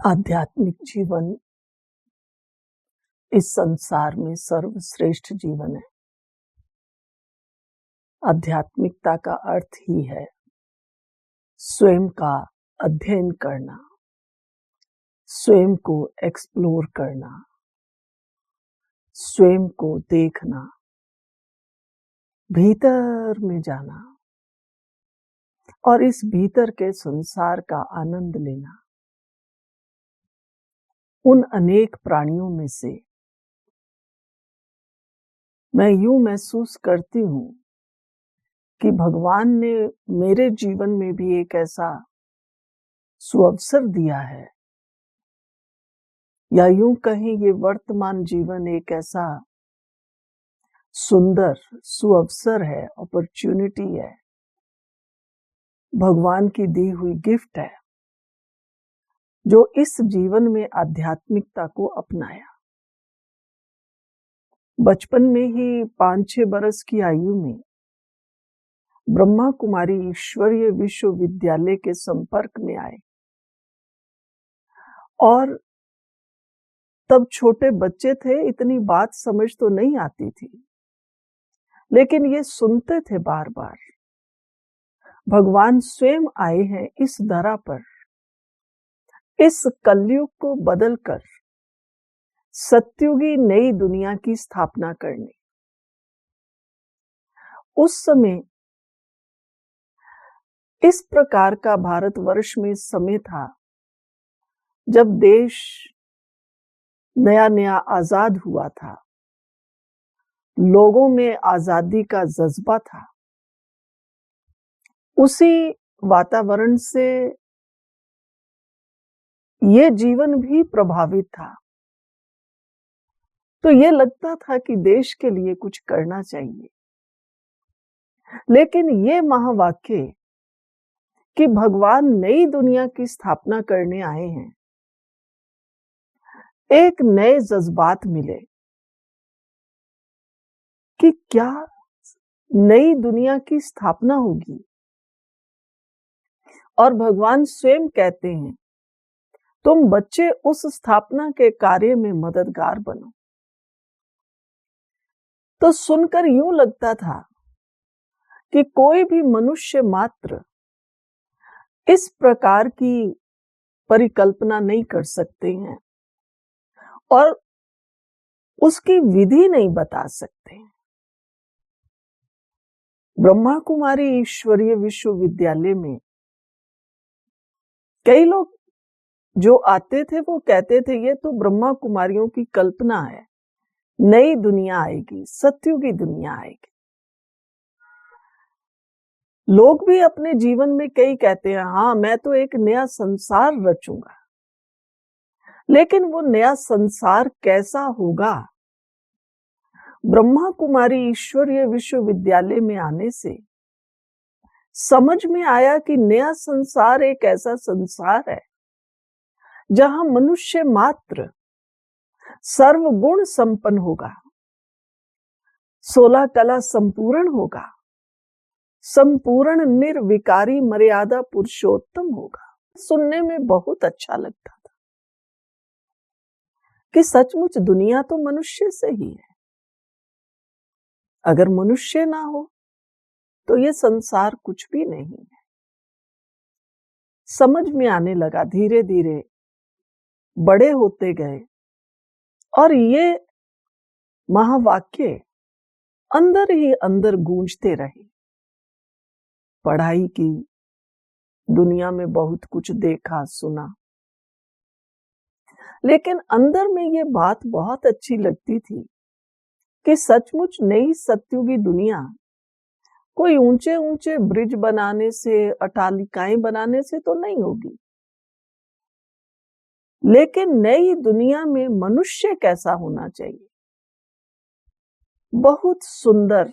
आध्यात्मिक जीवन इस संसार में सर्वश्रेष्ठ जीवन है। आध्यात्मिकता का अर्थ ही है स्वयं का अध्ययन करना, स्वयं को एक्सप्लोर करना, स्वयं को देखना, भीतर में जाना और इस भीतर के संसार का आनंद लेना। उन अनेक प्राणियों में से मैं यूं महसूस करती हूं कि भगवान ने मेरे जीवन में भी एक ऐसा सुअवसर दिया है, या यूं कहें ये वर्तमान जीवन एक ऐसा सुंदर सुअवसर है, अपॉर्चुनिटी है, भगवान की दी हुई गिफ्ट है, जो इस जीवन में आध्यात्मिकता को अपनाया। बचपन में ही 5-6 बरस की आयु में ब्रह्मा कुमारी ईश्वरीय विश्वविद्यालय के संपर्क में आए और तब छोटे बच्चे थे, इतनी बात समझ तो नहीं आती थी, लेकिन ये सुनते थे बार बार भगवान स्वयं आए हैं इस धरा पर, इस कलयुग को बदलकर सत्युगी नई दुनिया की स्थापना करने। उस समय इस प्रकार का भारतवर्ष में समय था जब देश नया नया आजाद हुआ था, लोगों में आजादी का जज्बा था। उसी वातावरण से ये जीवन भी प्रभावित था, तो ये लगता था कि देश के लिए कुछ करना चाहिए। लेकिन ये महावाक्य कि भगवान नई दुनिया की स्थापना करने आए हैं, एक नए जज्बात मिले कि क्या नई दुनिया की स्थापना होगी, और भगवान स्वयं कहते हैं तुम बच्चे उस स्थापना के कार्य में मददगार बनो। तो सुनकर यूं लगता था कि कोई भी मनुष्य मात्र इस प्रकार की परिकल्पना नहीं कर सकते हैं और उसकी विधि नहीं बता सकते। ब्रह्मा कुमारी ईश्वरीय विश्वविद्यालय में कई लोग जो आते थे वो कहते थे ये तो ब्रह्मा कुमारियों की कल्पना है, नई दुनिया आएगी, सत्युगी दुनिया आएगी। लोग भी अपने जीवन में कई कहते हैं हाँ मैं तो एक नया संसार रचूंगा, लेकिन वो नया संसार कैसा होगा? ब्रह्मा कुमारी ईश्वरीय विश्वविद्यालय में आने से समझ में आया कि नया संसार एक ऐसा संसार है जहां मनुष्य मात्र सर्वगुण संपन्न होगा, 16 कला संपूर्ण होगा, संपूर्ण निर्विकारी मर्यादा पुरुषोत्तम होगा। सुनने में बहुत अच्छा लगता था कि सचमुच दुनिया तो मनुष्य से ही है। अगर मनुष्य ना हो तो ये संसार कुछ भी नहीं है। समझ में आने लगा, धीरे धीरे बड़े होते गए और ये महावाक्य अंदर ही अंदर गूंजते रहे। पढ़ाई की, दुनिया में बहुत कुछ देखा सुना, लेकिन अंदर में ये बात बहुत अच्छी लगती थी कि सचमुच नई सत्युगी दुनिया कोई ऊंचे ऊंचे ब्रिज बनाने से, अट्टालिकाएं बनाने से तो नहीं होगी, लेकिन नई दुनिया में मनुष्य कैसा होना चाहिए, बहुत सुंदर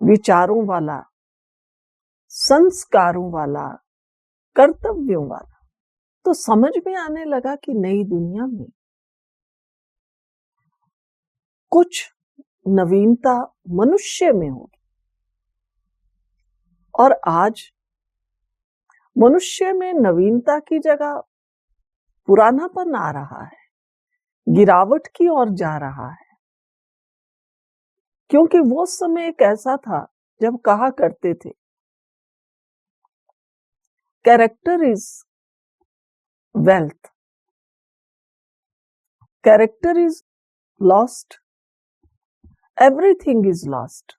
विचारों वाला, संस्कारों वाला, कर्तव्यों वाला। तो समझ में आने लगा कि नई दुनिया में कुछ नवीनता मनुष्य में होगी। और आज मनुष्य में नवीनता की जगह पुरानापन आ रहा है, गिरावट की ओर जा रहा है। क्योंकि वो समय एक ऐसा था जब कहा करते थे, character is wealth, character is lost, everything is lost.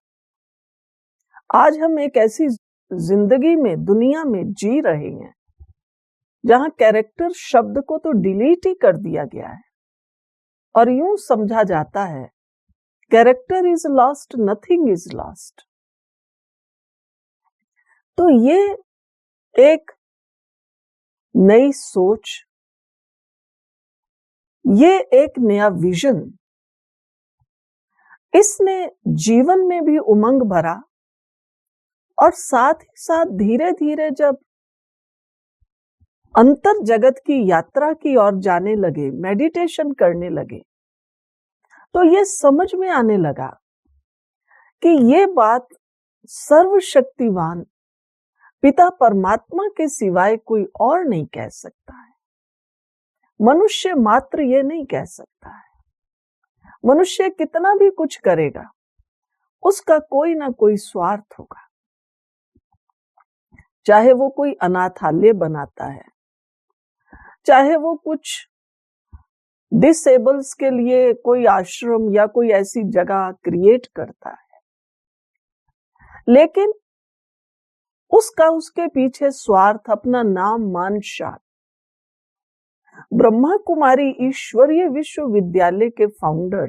आज हम एक ऐसी जिंदगी में, दुनिया में जी रहे हैं जहां कैरेक्टर शब्द को तो डिलीट ही कर दिया गया है और यूं समझा जाता है, character is lost, nothing is lost. तो ये एक नई सोच, ये एक नया विजन, इसने जीवन में भी उमंग भरा और साथ ही साथ धीरे धीरे जब अंतर जगत की यात्रा की ओर जाने लगे, मेडिटेशन करने लगे, तो ये समझ में आने लगा कि ये बात सर्वशक्तिवान पिता परमात्मा के सिवाय कोई और नहीं कह सकता है। मनुष्य मात्र ये नहीं कह सकता है। मनुष्य कितना भी कुछ करेगा, उसका कोई ना कोई स्वार्थ होगा। चाहे वो कोई अनाथालय बनाता है, चाहे वो कुछ डिसेबल्स के लिए कोई आश्रम या कोई ऐसी जगह क्रिएट करता है, लेकिन उसका उसके पीछे स्वार्थ, अपना नाम मान शान। ब्रह्मा कुमारी ईश्वरीय विश्वविद्यालय के फाउंडर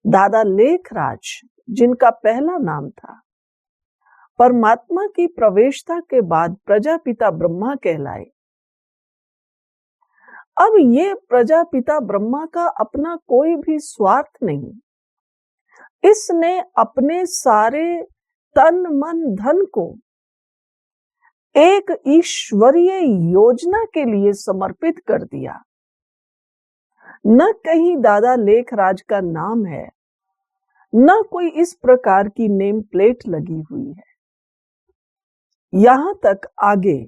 दादा लेखराज, जिनका पहला नाम था, परमात्मा की प्रवेशता के बाद प्रजापिता ब्रह्मा कहलाए। अब ये प्रजापिता ब्रह्मा का अपना कोई भी स्वार्थ नहीं, इसने अपने सारे तन मन धन को एक ईश्वरीय योजना के लिए समर्पित कर दिया। न कहीं दादा लेखराज का नाम है, न कोई इस प्रकार की नेम प्लेट लगी हुई है। यहां तक आगे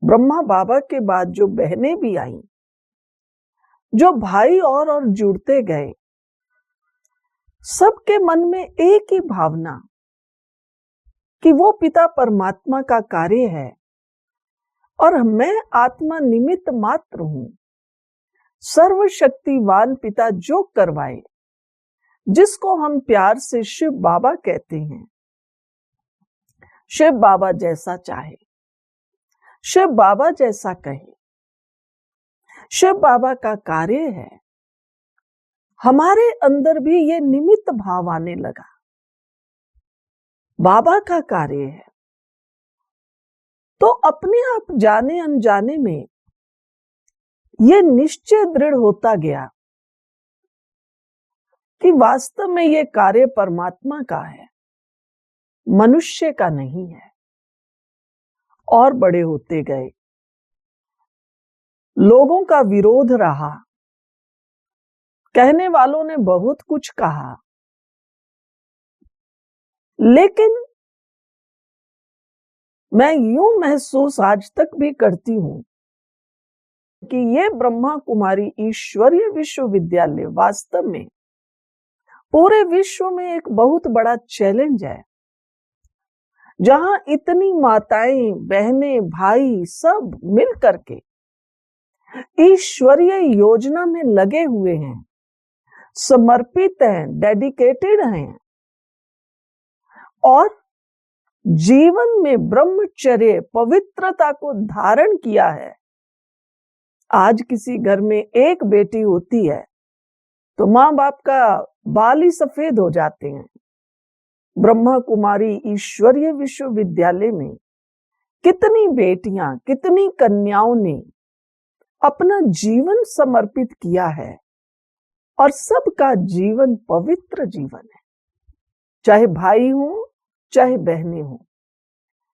ब्रह्मा बाबा के बाद जो बहनें भी आईं, जो भाई और जुड़ते गए, सबके मन में एक ही भावना कि वो पिता परमात्मा का कार्य है और मैं आत्मा निमित्त मात्र हूं। सर्वशक्तिवान पिता जो करवाए, जिसको हम प्यार से शिव बाबा कहते हैं, शिव बाबा जैसा चाहे, शिव बाबा जैसा कहे, शिव बाबा का कार्य है। हमारे अंदर भी ये निमित्त भाव आने लगा, बाबा का कार्य है। तो अपने आप जाने अनजाने में ये निश्चय दृढ़ होता गया कि वास्तव में ये कार्य परमात्मा का है, मनुष्य का नहीं है। और बड़े होते गए, लोगों का विरोध रहा, कहने वालों ने बहुत कुछ कहा, लेकिन मैं यूं महसूस आज तक भी करती हूं कि ये ब्रह्मा कुमारी ईश्वरीय विश्वविद्यालय वास्तव में पूरे विश्व में एक बहुत बड़ा चैलेंज है, जहां इतनी माताएं, बहनें, भाई सब मिल करके ईश्वरीय योजना में लगे हुए हैं, समर्पित हैं, डेडिकेटेड हैं और जीवन में ब्रह्मचर्य, पवित्रता को धारण किया है। आज किसी घर में एक बेटी होती है तो मां बाप का बाल ही सफेद हो जाते हैं। ब्रह्मा कुमारी ईश्वरीय विश्वविद्यालय में कितनी बेटियां, कितनी कन्याओं ने अपना जीवन समर्पित किया है और सबका जीवन पवित्र जीवन है, चाहे भाई हो, चाहे बहनें हो।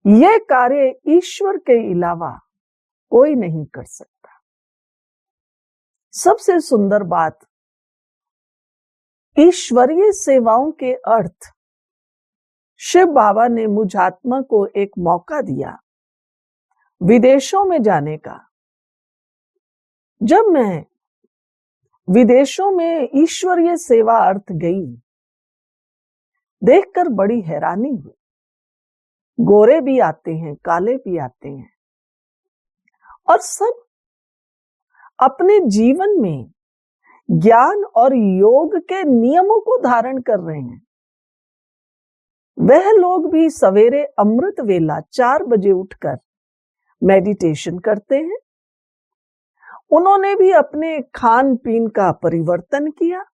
यह कार्य ईश्वर के अलावा कोई नहीं कर सकता। सबसे सुंदर बात, ईश्वरीय सेवाओं के अर्थ शिव बाबा ने मुझ आत्मा को एक मौका दिया विदेशों में जाने का। जब मैं विदेशों में ईश्वरीय सेवा अर्थ गई, देखकर बड़ी हैरानी हुई। गोरे भी आते हैं, काले भी आते हैं, और सब अपने जीवन में ज्ञान और योग के नियमों को धारण कर रहे हैं। वह लोग भी सवेरे अमृत वेला 4 बजे उठकर मेडिटेशन करते हैं। उन्होंने भी अपने खान पीन का परिवर्तन किया,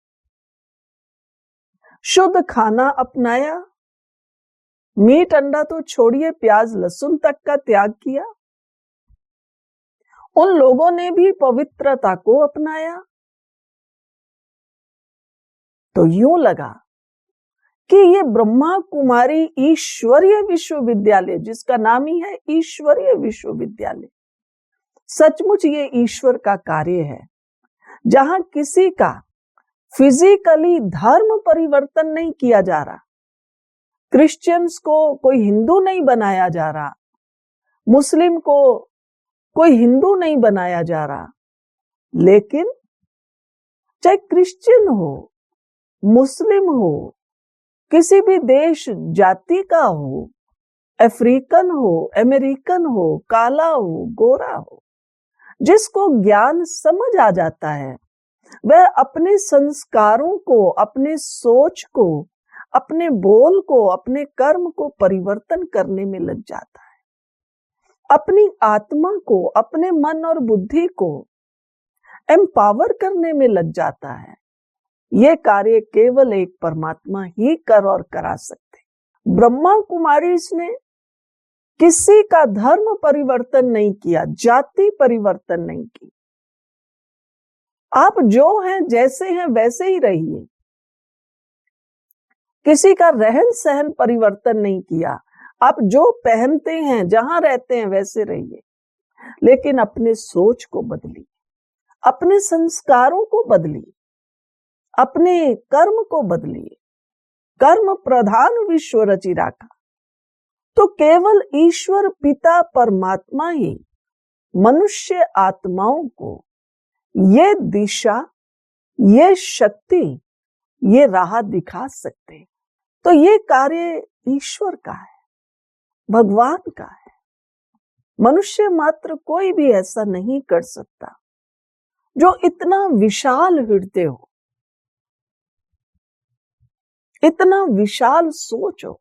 शुद्ध खाना अपनाया, मीट अंडा तो छोड़िए, प्याज लहसुन तक का त्याग किया। उन लोगों ने भी पवित्रता को अपनाया। तो यूं लगा कि ये ब्रह्मा कुमारी ईश्वरीय विश्वविद्यालय, जिसका नाम ही है ईश्वरीय विश्वविद्यालय, सचमुच ये ईश्वर का कार्य है, जहां किसी का फिजिकली धर्म परिवर्तन नहीं किया जा रहा। क्रिश्चियंस को कोई हिंदू नहीं बनाया जा रहा, मुस्लिम को कोई हिंदू नहीं बनाया जा रहा, लेकिन चाहे क्रिश्चियन हो, मुस्लिम हो, किसी भी देश जाति का हो, अफ्रीकन हो, अमेरिकन हो, काला हो, गोरा हो, जिसको ज्ञान समझ आ जाता है, वह अपने संस्कारों को, अपने सोच को, अपने बोल को, अपने कर्म को परिवर्तन करने में लग जाता है। अपनी आत्मा को, अपने मन और बुद्धि को एम्पावर करने में लग जाता है। यह कार्य केवल एक परमात्मा ही कर और करा सकते। ब्रह्मा कुमारी ने किसी का धर्म परिवर्तन नहीं किया, जाति परिवर्तन नहीं की। आप जो हैं, जैसे हैं, वैसे ही रहिए। किसी का रहन सहन परिवर्तन नहीं किया। आप जो पहनते हैं, जहां रहते हैं, वैसे रहिए, लेकिन अपने सोच को बदलिए, अपने संस्कारों को बदलिए, अपने कर्म को बदलिए। कर्म प्रधान विश्व रचि राखा। तो केवल ईश्वर पिता परमात्मा ही मनुष्य आत्माओं को ये दिशा, ये शक्ति, ये राह दिखा सकते। तो ये कार्य ईश्वर का है, भगवान का है। मनुष्य मात्र कोई भी ऐसा नहीं कर सकता जो इतना विशाल हृदय हो, इतना विशाल सोच हो।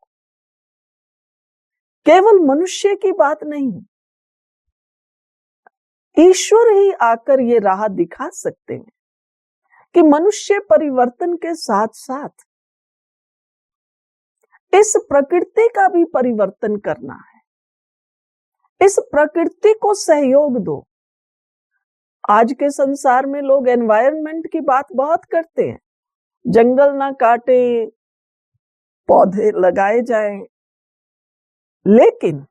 केवल मनुष्य की बात नहीं, ईश्वर ही आकर ये राह दिखा सकते हैं कि मनुष्य परिवर्तन के साथ साथ इस प्रकृति का भी परिवर्तन करना है। इस प्रकृति को सहयोग दो। आज के संसार में लोग एनवायरनमेंट की बात बहुत करते हैं, जंगल ना काटे, पौधे लगाए जाएं, लेकिन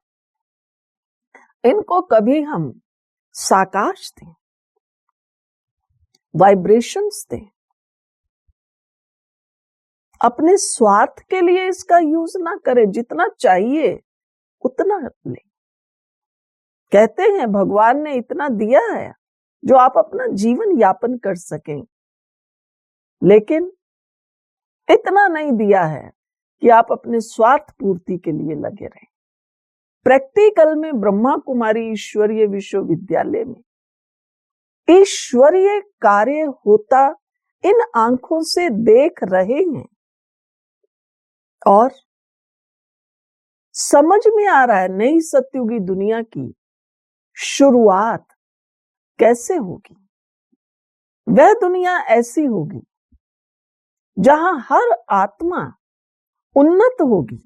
इनको कभी हम साकाश दें, वाइब्रेशंस दें, अपने स्वार्थ के लिए इसका यूज ना करें। जितना चाहिए उतना ले। कहते हैं भगवान ने इतना दिया है जो आप अपना जीवन यापन कर सकें, लेकिन इतना नहीं दिया है कि आप अपने स्वार्थ पूर्ति के लिए लगे रहें। प्रैक्टिकल में ब्रह्मा कुमारी ईश्वरीय विश्वविद्यालय में ईश्वरीय कार्य होता इन आंखों से देख रहे हैं और समझ में आ रहा है नई सतयुगी दुनिया की शुरुआत कैसे होगी। वह दुनिया ऐसी होगी जहां हर आत्मा उन्नत होगी।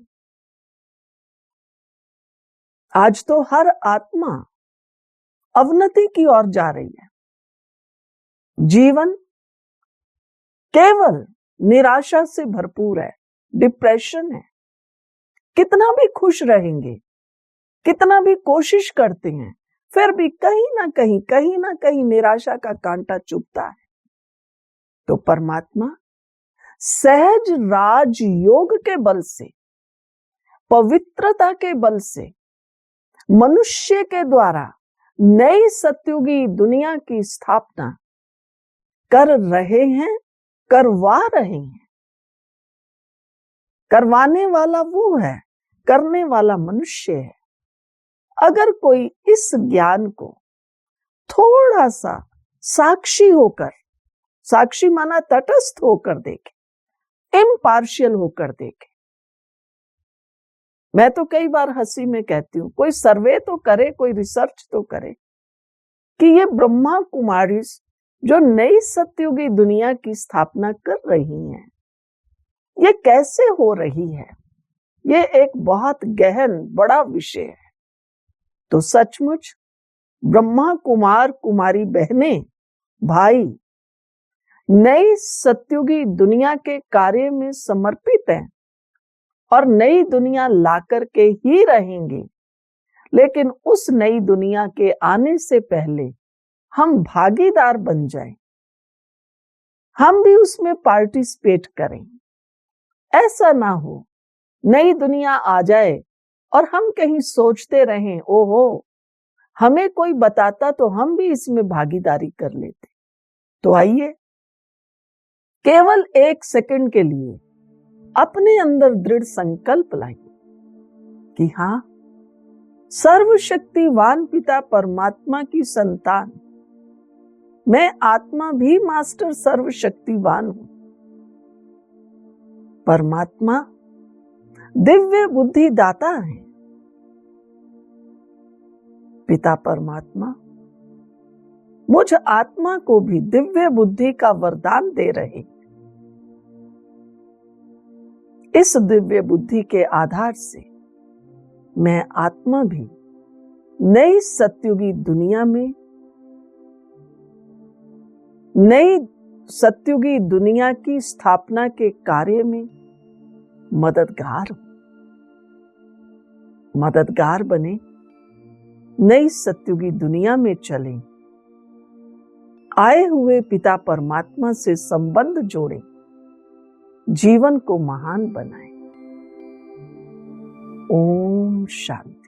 आज तो हर आत्मा अवनति की ओर जा रही है। जीवन केवल निराशा से भरपूर है, डिप्रेशन है। कितना भी खुश रहेंगे, कितना भी कोशिश करते हैं, फिर भी कहीं ना कहीं निराशा का कांटा चुभता है। तो परमात्मा सहज राज योग के बल से, पवित्रता के बल से मनुष्य के द्वारा नई सतयुगी दुनिया की स्थापना कर रहे हैं, करवा रहे हैं। करवाने वाला वो है, करने वाला मनुष्य है। अगर कोई इस ज्ञान को थोड़ा सा साक्षी होकर, साक्षी माना तटस्थ होकर देखे, इम्पार्शियल होकर देखे। मैं तो कई बार हंसी में कहती हूं, कोई सर्वे तो करे, कोई रिसर्च तो करे कि ये ब्रह्मा कुमारी जो नई सतयुगी दुनिया की स्थापना कर रही हैं, ये कैसे हो रही है। ये एक बहुत गहन बड़ा विषय है। तो सचमुच ब्रह्मा कुमार कुमारी बहनें भाई नई सतयुगी दुनिया के कार्य में समर्पित हैं और नई दुनिया लाकर के ही रहेंगे। लेकिन उस नई दुनिया के आने से पहले हम भागीदार बन जाएं, हम भी उसमें पार्टिसिपेट करें। ऐसा ना हो नई दुनिया आ जाए और हम कहीं सोचते रहें, ओहो हमें कोई बताता तो हम भी इसमें भागीदारी कर लेते। तो आइए केवल 1 सेकंड के लिए अपने अंदर दृढ़ संकल्प लाइए कि हाँ, सर्वशक्तिवान पिता परमात्मा की संतान मैं आत्मा भी मास्टर सर्वशक्तिवान हूं। परमात्मा दिव्य बुद्धि दाता है। पिता परमात्मा मुझ आत्मा को भी दिव्य बुद्धि का वरदान दे रहे। इस दिव्य बुद्धि के आधार से मैं आत्मा भी नई सतयुगी दुनिया में, नई सतयुगी दुनिया की स्थापना के कार्य में मददगार हूं। मददगार बने, नई सतयुगी दुनिया में चलें, आए हुए पिता परमात्मा से संबंध जोड़ें, जीवन को महान बनाएं। ओम शांति।